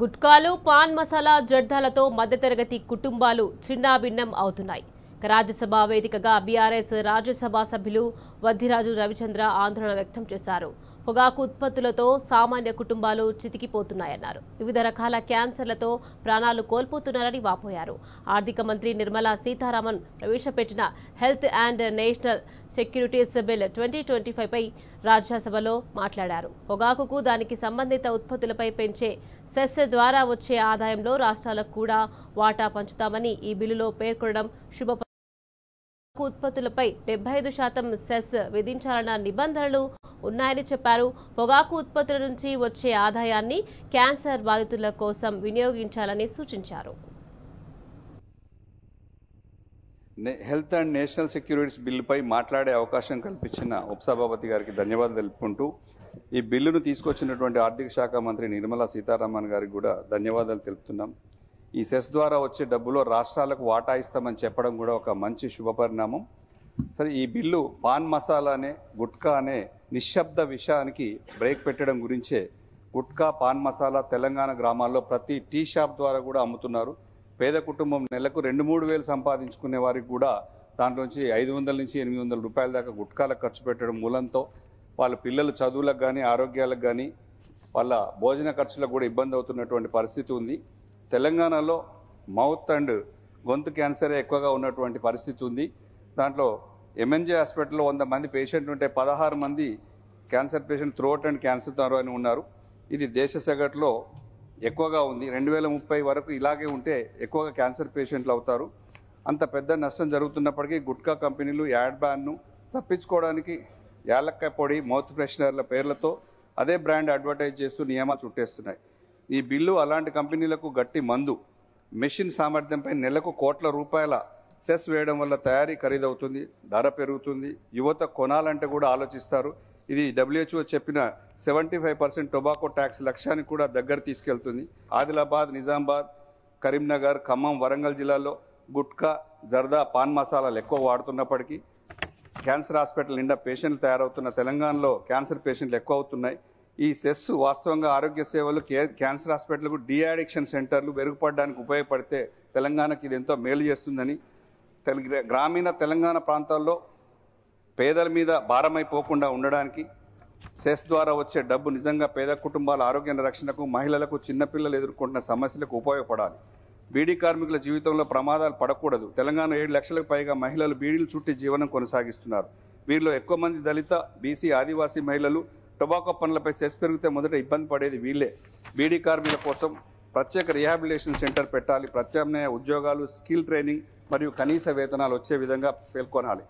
గుట్కాలు pan masala జర్దాలతో మధ్యతరగతి కుటుంబాలు చిన్నాభిన్నం అవుతున్నాయి. రాజ్యసభ వేదికగా బీఆర్ఎస్ రాజ్యసభ సభ్యులు వద్దిరాజు రవిచంద్ర ఆందోళన వ్యక్తం చేశారు. పొగాకు ఉత్పత్తులతో సామాన్య కుటుంబాలు చితికిపోతున్నాయన్నారు. వివిధ రకాల క్యాన్సర్లతో ప్రాణాలు కోల్పోతున్నారని వాపోయారు. ఆర్థిక మంత్రి నిర్మలా సీతారామన్ ప్రవేశపెట్టిన health and national securities bill 2025 పై రాజ్యసభలో మాట్లాడారు. పొగాకుకు దానికి సంబంధిత ఉత్పత్తులపై పెంచే సెస్ ద్వారా వచ్చే ఆదాయంలో రాష్ట్రాలకు కూడా వాటా పంచుతామని ఈ బిల్లులో పేర్కొనడం శుభ ఉత్పత్తులపై 75% సెస్ విధించాలన్న నిబంధనలు ఉన్నాయని చెప్పారు. పొగాకు ఉత్పత్తుల నుంచి వచ్చే ఆదాయాన్ని క్యాన్సర్ బాధితుల కోసం వినియోగించాలని సూచించారు. హెల్త్ అండ్ నేషనల్ సెక్యూరిటీస్ బిల్లుపై మాట్లాడే అవకాశం కల్పించిన ఉపసభాపతి గారికి ధన్యవాదాలు తెలుపుకుంటూ ఈ బిల్లును తీసుకొచ్చినటువంటి ఆర్థిక శాఖ మంత్రి నిర్మలా సీతారామన్ గారికి కూడా ధన్యవాదాలు తెలుపుతున్నాం. ఈ సెస్ ద్వారా వచ్చే డబ్బులో రాష్ట్రాలకు వాటా ఇస్తామని చెప్పడం కూడా ఒక మంచి శుభపరిణామం. సరే, ఈ బిల్లు పాన్ మసాలా అనే గుట్కా అనే నిశ్శబ్ద విషయానికి బ్రేక్ పెట్టడం గురించే. గుట్కా పాన్ మసాలా తెలంగాణ గ్రామాల్లో ప్రతి టీ షాప్ ద్వారా కూడా అమ్ముతున్నారు. పేద కుటుంబం నెలకు 2-3 వేలు సంపాదించుకునే వారికి కూడా దాంట్లోంచి 500 నుంచి 800 రూపాయల దాకా గుట్కాలకు ఖర్చు పెట్టడం మూలంతో వాళ్ళ పిల్లల చదువులకు కానీ ఆరోగ్యాలకు కానీ వాళ్ళ భోజన ఖర్చులకు కూడా ఇబ్బంది అవుతున్నటువంటి పరిస్థితి ఉంది. తెలంగాణలో మౌత్ అండ్ గొంతు క్యాన్సరే ఎక్కువగా ఉన్నటువంటి పరిస్థితి ఉంది. దాంట్లో ఎంఎన్జే హాస్పిటల్లో 100 మంది పేషెంట్లు ఉంటే 16 మంది cancer patient throat and cancer ద్వారా ఉన్నారు. ఇది దేశ సగటులో ఎక్కువగా ఉంది. 2030 వరకు ఇలాగే ఉంటే ఎక్కువగా క్యాన్సర్ పేషెంట్లు అవుతారు. అంత పెద్ద నష్టం జరుగుతున్నప్పటికీ గుట్కా కంపెనీలు యాడ్ బ్యాన్ను తప్పించుకోవడానికి యాలక్కాయ పొడి మౌత్ ఫ్రెషనర్ల పేర్లతో అదే బ్రాండ్ అడ్వర్టైజ్ చేస్తూ నియమాలు చుట్టేస్తున్నాయి. ఈ బిల్లు అలాంటి కంపెనీలకు గట్టి మందు. మెషిన్ సామర్థ్యంపై నెలకు కోట్ల రూపాయల సెస్ వేయడం వల్ల తయారీ ఖరీదవుతుంది, ధర పెరుగుతుంది, యువత కొనాలంటే కూడా ఆలోచిస్తారు. ఇది WHO చెప్పిన 75% టొబాకో ట్యాక్స్ లక్ష్యాన్ని కూడా దగ్గర తీసుకెళ్తుంది. ఆదిలాబాద్, నిజామాబాద్, కరీంనగర్, ఖమ్మం, వరంగల్ జిల్లాల్లో గుట్కా, జర్దా, పాన్ మసాలాలు ఎక్కువ వాడుతున్నప్పటికీ క్యాన్సర్ హాస్పిటల్ నిండా పేషెంట్లు తయారవుతున్న తెలంగాణలో క్యాన్సర్ పేషెంట్లు ఎక్కువ అవుతున్నాయి. ఈ సెస్ వాస్తవంగా ఆరోగ్య సేవలు క్యాన్సర్ హాస్పిటల్కు డీఅడిక్షన్ సెంటర్లు మెరుగుపడడానికి ఉపయోగపడితే తెలంగాణకి ఇది ఎంతో మేలు చేస్తుందని, గ్రామీణ తెలంగాణ ప్రాంతాల్లో పేదల మీద భారమైపోకుండా ఉండడానికి సెస్ ద్వారా వచ్చే డబ్బు నిజంగా పేద కుటుంబాల ఆరోగ్య రక్షణకు, మహిళలకు, చిన్నపిల్లలు ఎదుర్కొంటున్న సమస్యలకు ఉపయోగపడాలి. బీడీ కార్మికుల జీవితంలో ప్రమాదాలు పడకూడదు. తెలంగాణ 7 లక్షలకు పైగా మహిళలు బీడీలు చుట్టి జీవనం కొనసాగిస్తున్నారు. వీరిలో ఎక్కువ మంది దళిత, బీసీ, ఆదివాసీ మహిళలు. టొబాకో పనులపై సెస్ పెరిగితే మొదట ఇబ్బంది పడేది వీళ్ళే. బీడీ కార్మికుల కోసం ప్రత్యేక రిహాబిలిటేషన్ సెంటర్ పెట్టాలి. ప్రత్యామ్నాయ ఉద్యోగాలు, స్కిల్ ట్రైనింగ్ మరియు కనీస వేతనాలు వచ్చే విధంగా పేర్కొనాలి.